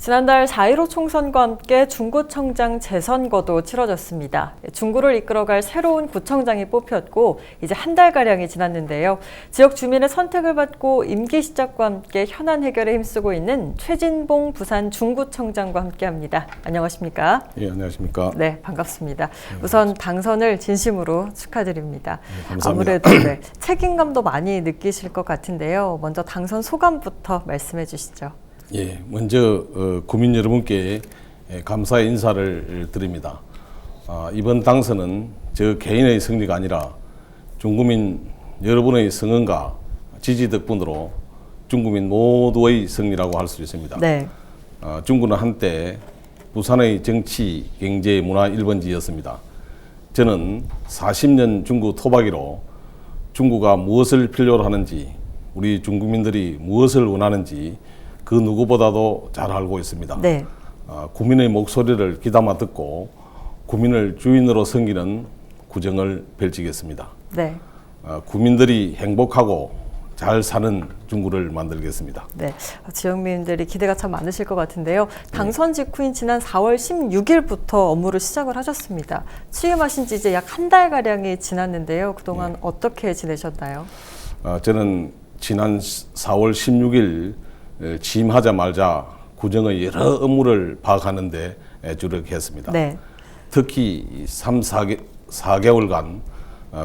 지난달 4.15 총선과 함께 중구청장 재선거도 치러졌습니다. 중구를 이끌어갈 새로운 구청장이 뽑혔고 이제 한 달가량이 지났는데요. 지역 주민의 선택을 받고 임기 시작과 함께 현안 해결에 힘쓰고 있는 최진봉 부산 중구청장과 함께합니다. 안녕하십니까? 예, 안녕하십니까? 네, 반갑습니다. 우선 당선을 진심으로 축하드립니다. 감사합니다. 아무래도 책임감도 많이 느끼실 것 같은데요. 먼저 당선 소감부터 말씀해 주시죠. 예, 먼저 구민 여러분께 감사의 인사를 드립니다. 이번 당선은 저 개인의 승리가 아니라 중구민 여러분의 성원과 지지 덕분으로 중구민 모두의 승리라고 할 수 있습니다. 네. 중구는 한때 부산의 정치, 경제, 문화 1번지였습니다. 저는 40년 중구 토박이로 중구가 무엇을 필요로 하는지, 우리 중구민들이 무엇을 원하는지 그 누구보다도 잘 알고 있습니다. 네. 구민의 목소리를 귀담아 듣고 구민을 주인으로 섬기는 구정을 펼치겠습니다. 네. 구민들이 행복하고 잘 사는 중구를 만들겠습니다. 네, 지역민들이 기대가 참 많으실 것 같은데요. 당선 직후인 지난 4월 16일부터 업무를 시작을 하셨습니다. 취임하신 지 이제 약 한 달가량이 지났는데요. 그동안 어떻게 지내셨나요? 저는 지난 4월 16일 취임하자마자 구정의 여러 업무를 파악하는 데 주력했습니다. 네. 특히 4개월간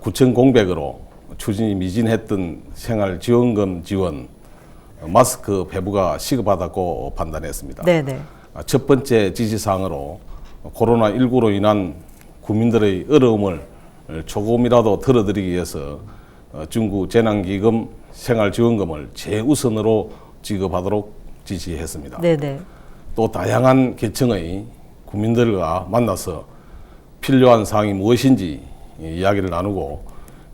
구청 공백으로 추진이 미진했던 생활지원금 지원, 마스크 배부가 시급하다고 판단했습니다. 네네. 첫 번째 지시사항으로 코로나19로 인한 국민들의 어려움을 조금이라도 덜어드리기 위해서 중구 재난기금 생활지원금을 최우선으로 지급하도록 지시했습니다. 네네. 또 다양한 계층의 국민들과 만나서 필요한 사항이 무엇인지 이야기를 나누고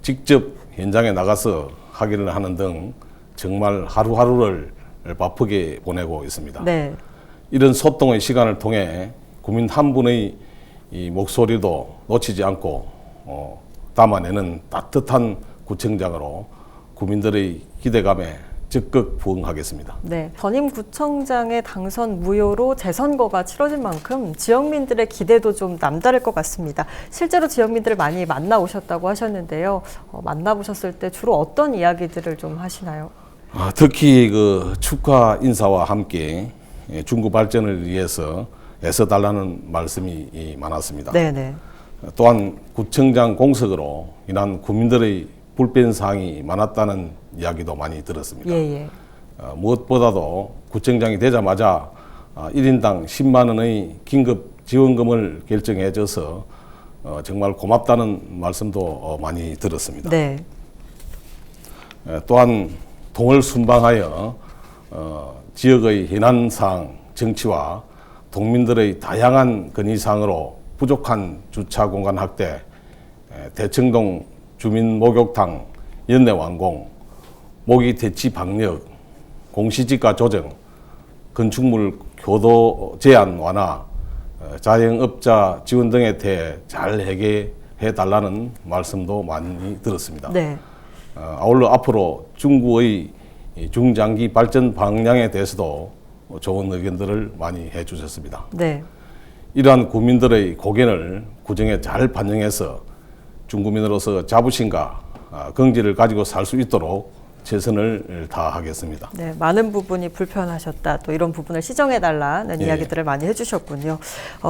직접 현장에 나가서 확인을 하는 등 정말 하루하루를 바쁘게 보내고 있습니다. 네. 이런 소통의 시간을 통해 국민 한 분의 이 목소리도 놓치지 않고 담아내는 따뜻한 구청장으로 국민들의 기대감에 적극 부응하겠습니다. 네, 전임 구청장의 당선 무효로 재선거가 치러진 만큼 지역민들의 기대도 좀 남다를 것 같습니다. 실제로 지역민들을 많이 만나오셨다고 하셨는데요. 만나보셨을 때 주로 어떤 이야기들을 좀 하시나요? 특히 그 축하 인사와 함께 중구 발전을 위해서 애써달라는 말씀이 많았습니다. 네네. 또한 구청장 공석으로 인한 국민들의 불편 사항이 많았다는 이야기도 많이 들었습니다. 예. 무엇보다도 구청장이 되자마자 1인당 10만 원의 긴급 지원금을 결정해줘서 정말 고맙다는 말씀도 많이 들었습니다. 네. 또한 동을 순방하여 지역의 현안사항, 정치와 동민들의 다양한 건의사항으로 부족한 주차 공간 확대, 대청동 주민 목욕탕 연내 완공, 모기 퇴치 방역, 공시지가 조정, 건축물 교도 제한 완화, 자영업자 지원 등에 대해 잘 해결해 달라는 말씀도 많이 들었습니다. 네. 아울러 앞으로 중구의 중장기 발전 방향에 대해서도 좋은 의견들을 많이 해주셨습니다. 네. 이러한 국민들의 고견을 구정에 잘 반영해서 중구민으로서 자부심과 긍지를 가지고 살 수 있도록 최선을 다하겠습니다. 네, 많은 부분이 불편하셨다. 또 이런 부분을 시정해달라는 이야기들을 많이 해주셨군요.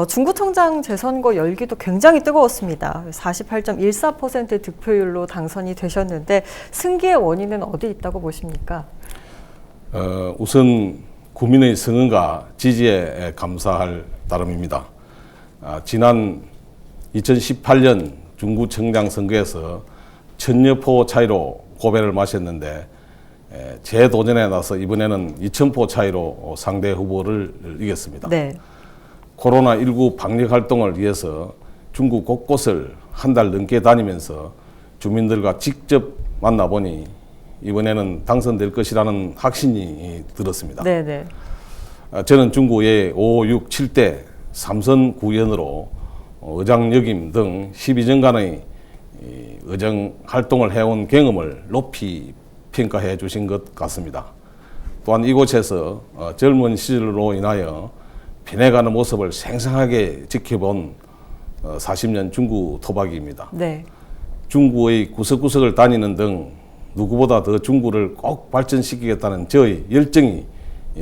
중구청장 재선거 열기도 굉장히 뜨거웠습니다. 48.14%의 득표율로 당선이 되셨는데 승기의 원인은 어디 있다고 보십니까? 우선 구민의 성원과 지지에 감사할 따름입니다. 지난 2018년 중구청장 선거에서 천여표 차이로 고배를 마셨는데 재도전에 나서 이번에는 2000표 차이로 상대 후보를 이겼습니다. 네. 코로나19 방역 활동을 위해서 중구 곳곳을 한 달 넘게 다니면서 주민들과 직접 만나보니 이번에는 당선될 것이라는 확신이 들었습니다. 네네. 저는 중구의 5, 6, 7대 3선 구의원으로 의장 역임 등 12년간의 의정 활동을 해온 경험을 높이 평가해 주신 것 같습니다. 또한 이곳에서 젊은 시절로 인하여 변해가는 모습을 생생하게 지켜본 40년 중구 토박이입니다. 네. 중구의 구석구석을 다니는 등 누구보다 더 중구를 꼭 발전시키겠다는 저의 열정이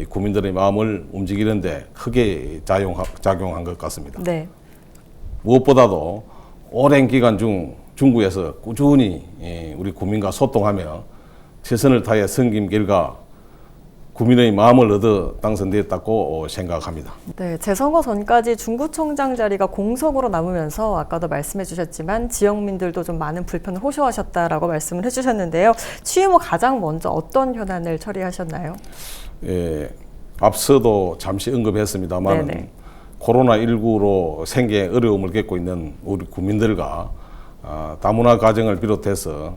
국민들의 마음을 움직이는데 크게 작용한 것 같습니다. 네. 무엇보다도 오랜 기간 중 중구에서 꾸준히 우리 국민과 소통하며 최선을 다해 섬긴 결과 국민의 마음을 얻어 당선되었다고 생각합니다. 네, 재선거 전까지 중구청장 자리가 공석으로 남으면서 아까도 말씀해 주셨지만 지역민들도 좀 많은 불편을 호소하셨다라고 말씀을 해주셨는데요. 취임 후 가장 먼저 어떤 현안을 처리하셨나요? 예, 앞서도 잠시 언급했습니다만 코로나19로 생계 어려움을 겪고 있는 우리 국민들과 다문화 가정을 비롯해서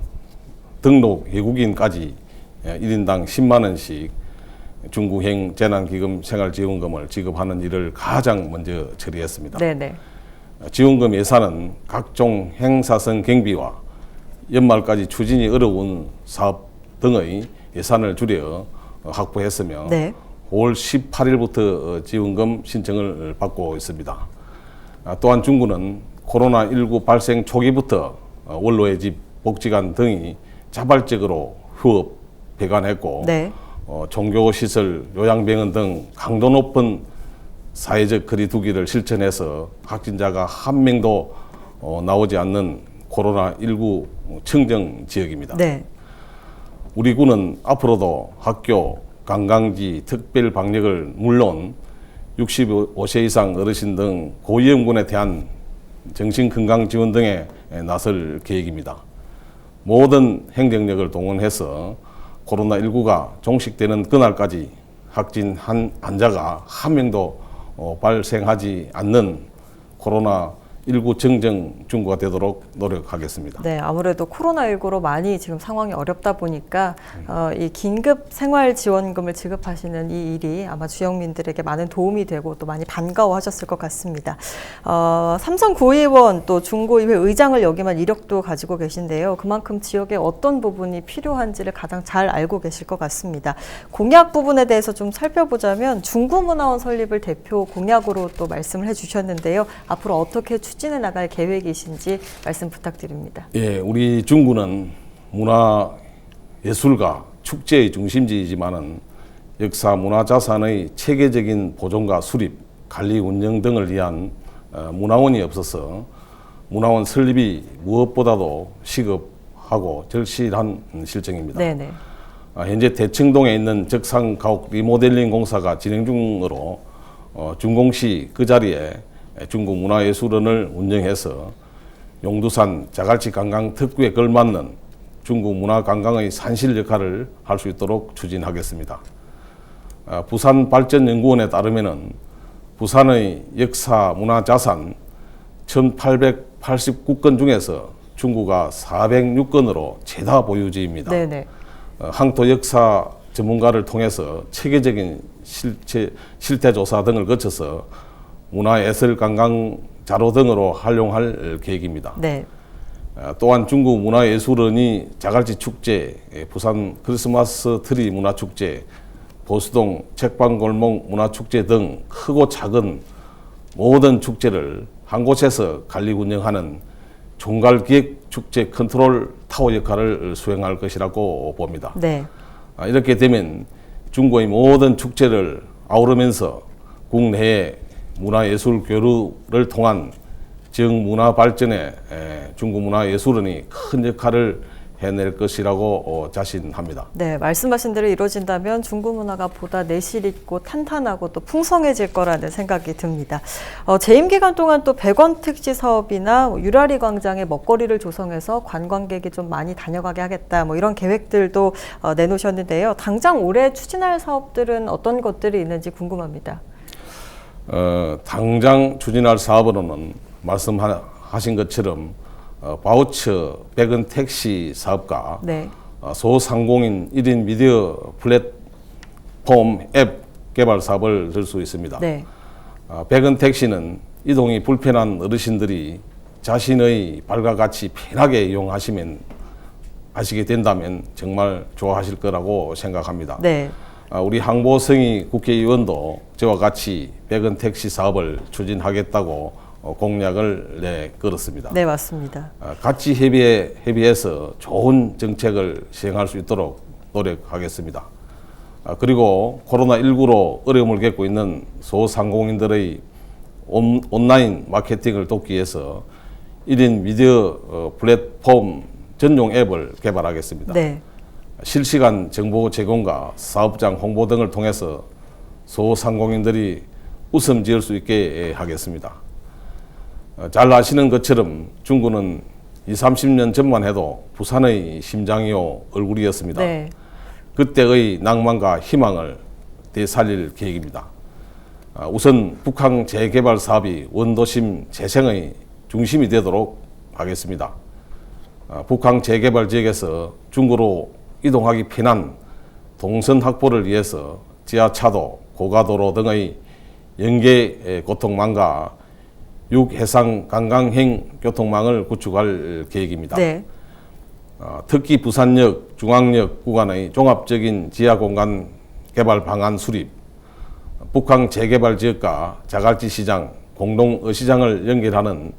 등록 외국인까지 1인당 10만 원씩 중구행 재난기금 생활지원금을 지급하는 일을 가장 먼저 처리했습니다. 네네. 지원금 예산은 각종 행사성 경비와 연말까지 추진이 어려운 사업 등의 예산을 줄여 확보했으며 네. 5월 18일부터 지원금 신청을 받고 있습니다. 또한 중구는 코로나19 발생 초기부터 원로의 집, 복지관 등이 자발적으로 휴업 배관했고 네. 종교시설, 요양병원 등 강도 높은 사회적 거리두기를 실천해서 확진자가 한 명도 나오지 않는 코로나19 청정 지역입니다. 네. 우리 구는 앞으로도 학교, 관광지, 특별 방역을 물론 65세 이상 어르신 등 고위험군에 대한 정신건강 지원 등에 나설 계획입니다. 모든 행정력을 동원해서 코로나19가 종식되는 그날까지 확진 환자가 한 명도 발생하지 않는 코로나19 정정 중구가 되도록 노력하겠습니다. 네, 아무래도 코로나19로 많이 지금 상황이 어렵다 보니까 이 긴급 생활지원금을 지급하시는 이 일이 아마 지역민들에게 많은 도움이 되고 또 많이 반가워하셨을 것 같습니다. 삼선 구의원 또 중구의회 의장을 역임한 이력도 가지고 계신데요. 그만큼 지역에 어떤 부분이 필요한지를 가장 잘 알고 계실 것 같습니다. 공약 부분에 대해서 좀 살펴보자면 중구문화원 설립을 대표 공약으로 또 말씀을 해주셨는데요. 앞으로 어떻게 추진해 나갈 계획이신지 말씀 부탁드립니다. 예, 우리 중구는 문화 예술가 축제의 중심지이지만은 역사 문화자산의 체계적인 보존과 수립, 관리 운영 등을 위한 문화원이 없어서 문화원 설립이 무엇보다도 시급하고 절실한 실정입니다. 네네. 현재 대청동에 있는 적상 가옥 리모델링 공사가 진행 중으로 준공시 그 자리에 중구 문화예술원을 운영해서 용두산 자갈치 관광 특구에 걸맞는 중구 문화관광의 산실 역할을 할 수 있도록 추진하겠습니다. 부산발전연구원에 따르면은 부산의 역사 문화자산 1889건 중에서 중구가 406건으로 최다 보유지입니다. 네네. 항토 역사 전문가를 통해서 체계적인 실태조사 등을 거쳐서 문화예술 관광 자료 등으로 활용할 계획입니다. 네. 또한 중구 문화예술원이 자갈치 축제, 부산 크리스마스 트리 문화축제, 보수동 책방골목 문화축제 등 크고 작은 모든 축제를 한 곳에서 관리 운영하는 종괄기획축제 컨트롤 타워 역할을 수행할 것이라고 봅니다. 네. 이렇게 되면 중구의 모든 축제를 아우르면서 국내의 문화예술 교류를 통한 지역 문화 발전에 중구 문화예술원이 큰 역할을 해낼 것이라고 자신합니다. 네, 말씀하신 대로 이루어진다면 중구 문화가 보다 내실 있고 탄탄하고 또 풍성해질 거라는 생각이 듭니다. 재임 기간 동안 또 100원 택시 사업이나 유라리 광장에 먹거리를 조성해서 관광객이 좀 많이 다녀가게 하겠다, 뭐 이런 계획들도 내놓으셨는데요. 당장 올해 추진할 사업들은 어떤 것들이 있는지 궁금합니다. 당장 추진할 사업으로는 말씀하신 것처럼 바우처 100원 택시 사업과 네. 소상공인 1인 미디어 플랫폼 앱 개발 사업을 들 수 있습니다. 네. 100원 택시는 이동이 불편한 어르신들이 자신의 발과 같이 편하게 이용하시게 된다면 정말 좋아하실 거라고 생각합니다. 네. 우리 항보성의 국회의원도 저와 같이 배건 택시 사업을 추진하겠다고 공약을 걸었습니다. 네, 맞습니다. 같이 협의해서 좋은 정책을 시행할 수 있도록 노력하겠습니다. 그리고 코로나19로 어려움을 겪고 있는 소상공인들의 온라인 마케팅을 돕기 위해서 1인 미디어 플랫폼 전용 앱을 개발하겠습니다. 네. 실시간 정보 제공과 사업장 홍보 등을 통해서 소상공인들이 웃음 지을 수 있게 하겠습니다. 잘 아시는 것처럼 중구는 20, 30년 전만 해도 부산의 심장이요 얼굴이었습니다. 네. 그때의 낭만과 희망을 되살릴 계획입니다. 우선 북항 재개발 사업이 원도심 재생의 중심이 되도록 하겠습니다. 북항 재개발 지역에서 중구로 이동하기 편한 동선 확보를 위해서 지하차도, 고가도로 등의 연계 교통망과 육해상 관광행 교통망을 구축할 계획입니다. 네. 특히 부산역, 중앙역 구간의 종합적인 지하공간 개발 방안 수립, 북항 재개발 지역과 자갈치 시장, 공동 어시장을 연결하는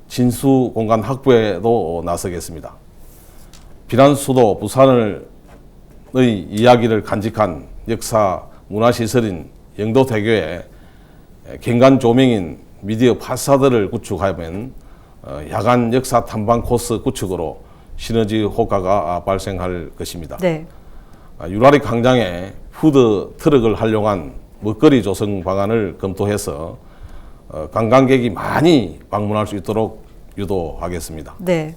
진수 공간 확보에도 나서겠습니다. 비난 수도 부산의 이야기를 간직한 역사 문화시설인 영도대교에 경관 조명인 미디어 파사드를 구축하면 야간 역사 탐방 코스 구축으로 시너지 효과가 발생할 것입니다. 네. 유라리 광장에 푸드 트럭을 활용한 먹거리 조성 방안을 검토해서 관광객이 많이 방문할 수 있도록 유도하겠습니다. 네.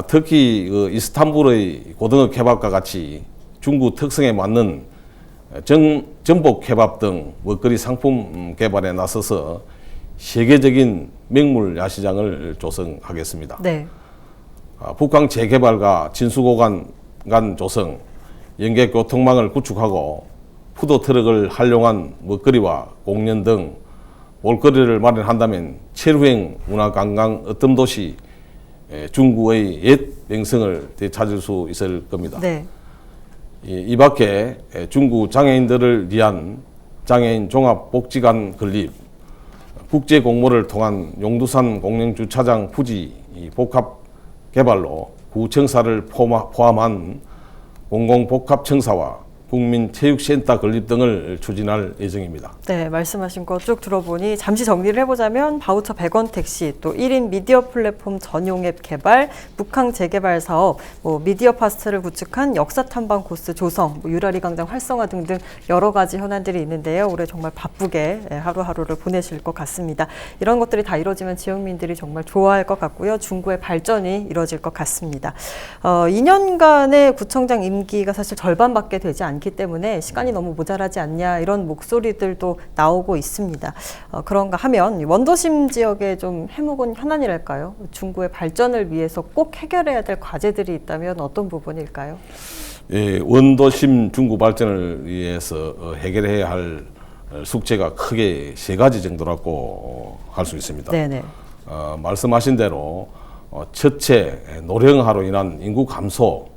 특히 이스탄불의 고등어 케밥과 같이 중구 특성에 맞는 전복 케밥 등 먹거리 상품 개발에 나서서 세계적인 명물 야시장을 조성하겠습니다. 네. 북한 재개발과 진수고간 간 조성, 연계 교통망을 구축하고 푸드트럭을 활용한 먹거리와 공연 등 볼거리를 마련한다면 최루행 문화관광 어떤 도시 중구의 옛 명성을 되찾을 수 있을 겁니다. 네. 이 밖에 중구 장애인들을 위한 장애인 종합복지관 건립, 국제 공모를 통한 용두산 공영주차장 부지 복합 개발로 구청사를 포함한 공공복합청사와 국민체육센터 건립 등을 추진할 예정입니다. 네, 말씀하신 거 쭉 들어보니 잠시 정리를 해보자면 바우처 100원 택시, 또 1인 미디어 플랫폼 전용 앱 개발, 북항 재개발 사업, 미디어 파스트를 구축한 역사 탐방 코스 조성, 유라리 광장 활성화 등등 여러 가지 현안들이 있는데요. 올해 정말 바쁘게 하루하루를 보내실 것 같습니다. 이런 것들이 다 이루어지면 지역민들이 정말 좋아할 것 같고요. 중구의 발전이 이루어질 것 같습니다. 2년간의 구청장 임기가 사실 절반밖에 되지 않기 때문에 시간이 너무 모자라지 않냐 이런 목소리들도 나오고 있습니다. 그런가 하면 원도심 지역의 좀 해묵은 현안이랄까요? 중구의 발전을 위해서 꼭 해결해야 될 과제들이 있다면 어떤 부분일까요? 예, 원도심 중구 발전을 위해서 해결해야 할 숙제가 크게 세 가지 정도라고 할 수 있습니다. 네네. 말씀하신 대로 첫째, 노령화로 인한 인구 감소,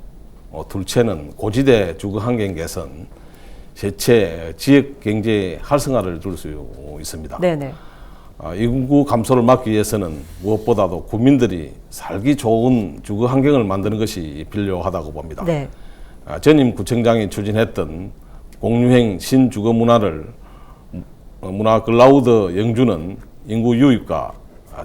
둘째는 고지대 주거 환경 개선, 셋째 지역 경제 활성화를 둘 수 있습니다. 네네. 인구 감소를 막기 위해서는 무엇보다도 국민들이 살기 좋은 주거 환경을 만드는 것이 필요하다고 봅니다. 네. 전임 구청장이 추진했던 공유행 신주거 문화를 문화 클라우드 영주는 인구 유입과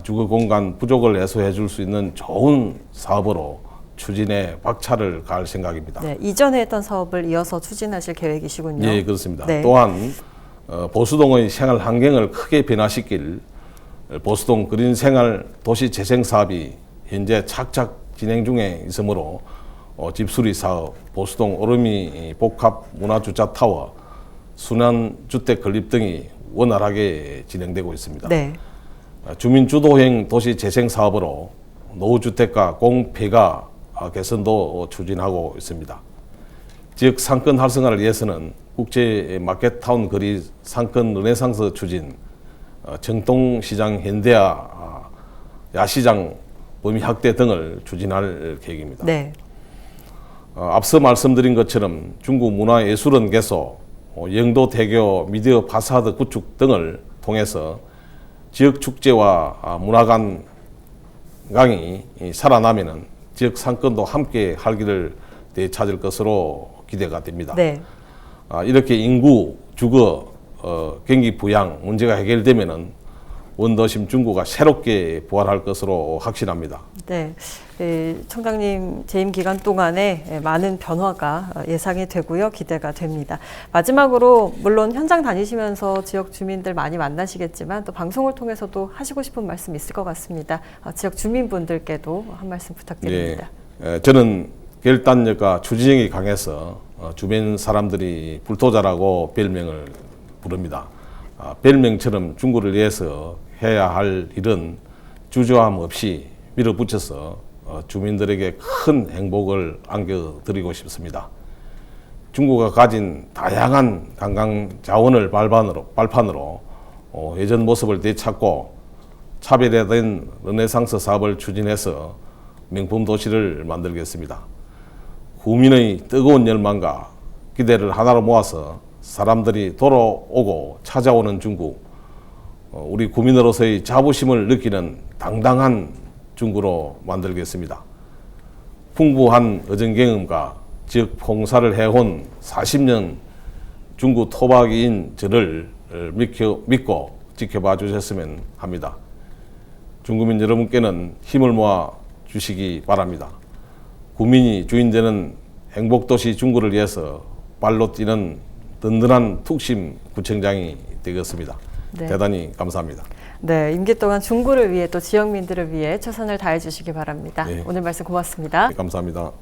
주거 공간 부족을 해소해 줄 수 있는 좋은 사업으로 추진에 박차를 가할 생각입니다. 네, 이전에 했던 사업을 이어서 추진하실 계획이시군요. 예, 그렇습니다. 네. 또한 보수동의 생활 환경을 크게 변화시킬 보수동 그린 생활 도시 재생 사업이 현재 착착 진행 중에 있으므로 집수리 사업, 보수동 오르미 복합 문화주차 타워, 순환주택 건립 등이 원활하게 진행되고 있습니다. 네. 주민주도형 도시 재생 사업으로 노후주택과 공폐가 개선도 추진하고 있습니다. 지역 상권 활성화를 위해서는 국제 마켓타운 거리 상권 르네상스 추진, 정동시장 현대화, 야시장 범위 확대 등을 추진할 계획입니다. 네. 앞서 말씀드린 것처럼 중구 문화예술원 개소, 영도 대교 미디어 파사드 구축 등을 통해서 지역 축제와 문화관광이 살아나면은 지역 상권도 함께 활기를 되찾을 것으로 기대가 됩니다. 네. 이렇게 인구, 주거, 경기 부양 문제가 해결되면은 원도심 중구가 새롭게 부활할 것으로 확신합니다. 네, 청장님 재임 기간 동안에 많은 변화가 예상이 되고요. 기대가 됩니다. 마지막으로 물론 현장 다니시면서 지역 주민들 많이 만나시겠지만 또 방송을 통해서도 하시고 싶은 말씀 있을 것 같습니다. 지역 주민분들께도 한 말씀 부탁드립니다. 네, 저는 결단력과 추진력이 강해서 주변 사람들이 불도자라고 별명을 부릅니다. 별명처럼 중구를 위해서 해야 할 일은 주저함 없이 밀어붙여서 주민들에게 큰 행복을 안겨드리고 싶습니다. 중구가 가진 다양한 관광 자원을 발판으로 예전 모습을 되찾고 차별화된 르네상스 사업을 추진해서 명품 도시를 만들겠습니다. 구민의 뜨거운 열망과 기대를 하나로 모아서 사람들이 돌아오고 찾아오는 중구, 우리 구민으로서의 자부심을 느끼는 당당한 중구로 만들겠습니다. 풍부한 어전 경험과 지역 봉사를 해온 40년 중구 토박이인 저를 믿고 지켜봐 주셨으면 합니다. 중구민 여러분께는 힘을 모아 주시기 바랍니다. 구민이 주인되는 행복도시 중구를 위해서 발로 뛰는 든든한 툭심 구청장이 되겠습니다. 네. 대단히 감사합니다. 네, 임기 동안 중구를 위해 또 지역민들을 위해 최선을 다해 주시기 바랍니다. 네. 오늘 말씀 고맙습니다. 네, 감사합니다.